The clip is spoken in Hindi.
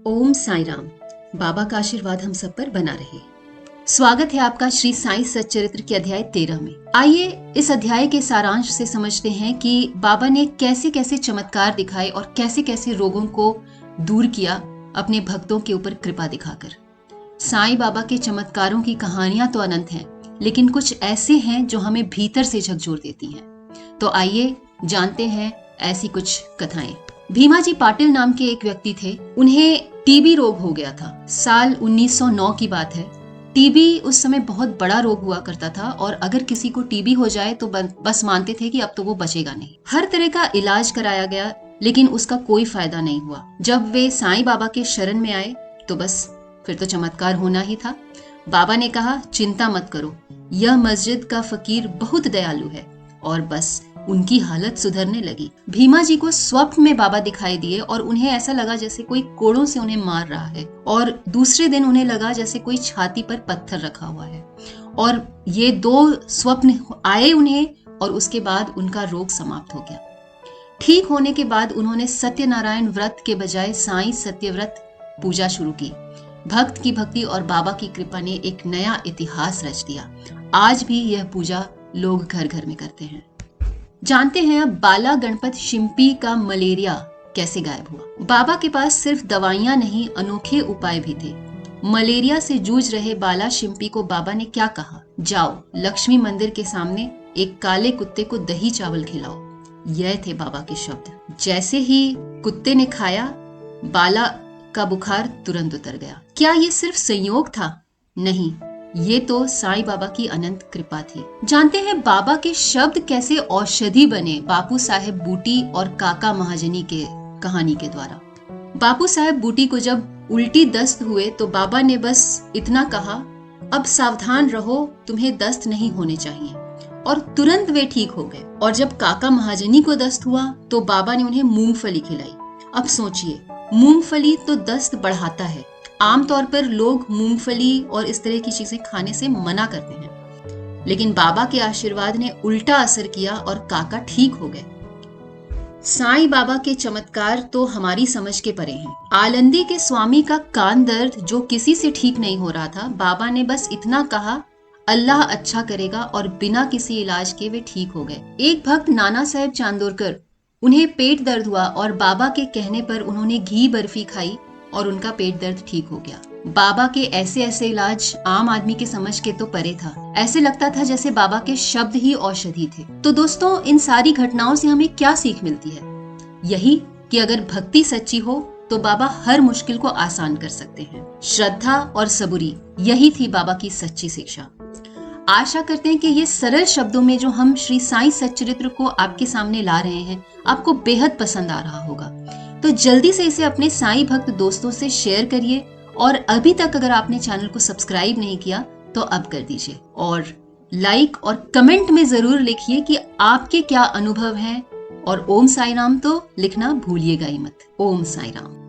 ओम साई राम। बाबा का आशीर्वाद हम सब पर बना रहे। स्वागत है आपका श्री साई सच्चरित्र के अध्याय 13 में। आइए इस अध्याय के सारांश से समझते हैं कि बाबा ने कैसे कैसे चमत्कार दिखाए और कैसे कैसे रोगों को दूर किया अपने भक्तों के ऊपर कृपा दिखाकर। साईं बाबा के चमत्कारों की कहानियां तो अनंत हैं, लेकिन कुछ ऐसे हैं जो हमें भीतर से झकझोर देती हैं। तो आइए जानते हैं ऐसी कुछ कथाएं। भीमाजी पाटिल नाम के एक व्यक्ति थे। उन्हें टीबी रोग हो गया था। साल 1909 की बात है। टीबी उस समय बहुत बड़ा रोग हुआ करता था और अगर किसी को टीबी हो जाए तो बस मानते थे कि अब तो वो बचेगा नहीं। हर तरह का इलाज कराया गया, लेकिन उसका कोई फायदा नहीं हुआ। जब वे साईं बाबा के शरण में आए तो बस फिर तो चमत्कार होना ही था। बाबा ने कहा, चिंता मत करो, यह मस्जिद का फकीर बहुत दयालु है। और बस उनकी हालत सुधरने लगी। भीमा जी को स्वप्न में बाबा दिखाई दिए और उन्हें ऐसा लगा जैसे कोई कोड़ों से उन्हें मार रहा है, और दूसरे दिन उन्हें लगा जैसे कोई छाती पर पत्थर रखा हुआ है। और ये दो स्वप्न आए उन्हें, और उसके बाद उनका रोग समाप्त हो गया। ठीक होने के बाद उन्होंने सत्यनारायण व्रत के बजाय साईं सत्यव्रत पूजा शुरू की। भक्त की भक्ति और बाबा की कृपा ने एक नया इतिहास रच दिया। आज भी यह पूजा लोग घर घर में करते हैं। जानते हैं अब बाला गणपत शिंपी का मलेरिया कैसे गायब हुआ। बाबा के पास सिर्फ दवाइयां नहीं, अनोखे उपाय भी थे। मलेरिया से जूझ रहे बाला शिंपी को बाबा ने क्या कहा, जाओ लक्ष्मी मंदिर के सामने एक काले कुत्ते को दही चावल खिलाओ। यह थे बाबा के शब्द। जैसे ही कुत्ते ने खाया, बाला का बुखार तुरंत उतर गया। क्या ये सिर्फ संयोग था? नहीं, ये तो साईं बाबा की अनंत कृपा थी। जानते हैं बाबा के शब्द कैसे औषधि बने? बापू साहेब बूटी और काका महाजनी के कहानी के द्वारा। बापू साहेब बूटी को जब उल्टी दस्त हुए तो बाबा ने बस इतना कहा, अब सावधान रहो, तुम्हें दस्त नहीं होने चाहिए। और तुरंत वे ठीक हो गए। और जब काका महाजनी को दस्त हुआ तो बाबा ने उन्हें मूंगफली खिलाई। अब सोचिए, मूंगफली तो दस्त बढ़ाता है। आमतौर पर लोग मूंगफली और इस तरह की चीजें खाने से मना करते हैं, लेकिन बाबा के आशीर्वाद ने उल्टा असर किया और काका ठीक हो गए। साईं बाबा के चमत्कार तो हमारी समझ के परे हैं। आलंदी के स्वामी का कान दर्द जो किसी से ठीक नहीं हो रहा था, बाबा ने बस इतना कहा, अल्लाह अच्छा करेगा, और बिना किसी इलाज के वे ठीक हो गए। एक भक्त नाना साहेब चांदोरकर, उन्हें पेट दर्द हुआ और बाबा के कहने पर उन्होंने घी बर्फी खाई और उनका पेट दर्द ठीक हो गया। बाबा के ऐसे ऐसे इलाज आम आदमी के समझ के तो परे था। ऐसे लगता था जैसे बाबा के शब्द ही औषधि थे। तो दोस्तों, इन सारी घटनाओं से हमें क्या सीख मिलती है? यही कि अगर भक्ति सच्ची हो तो बाबा हर मुश्किल को आसान कर सकते हैं। श्रद्धा और सबूरी, यही थी बाबा की सच्ची शिक्षा। आशा करते हैं कि ये सरल शब्दों में जो हम श्री साईं सच्चरित्र को आपके सामने ला रहे हैं, आपको बेहद पसंद आ रहा होगा। तो जल्दी से इसे अपने साईं भक्त दोस्तों से शेयर करिए, और अभी तक अगर आपने चैनल को सब्सक्राइब नहीं किया तो अब कर दीजिए, और लाइक और कमेंट में जरूर लिखिए कि आपके क्या अनुभव हैं, और ओम साई राम तो लिखना भूलिएगा ही मत। ओम साई राम।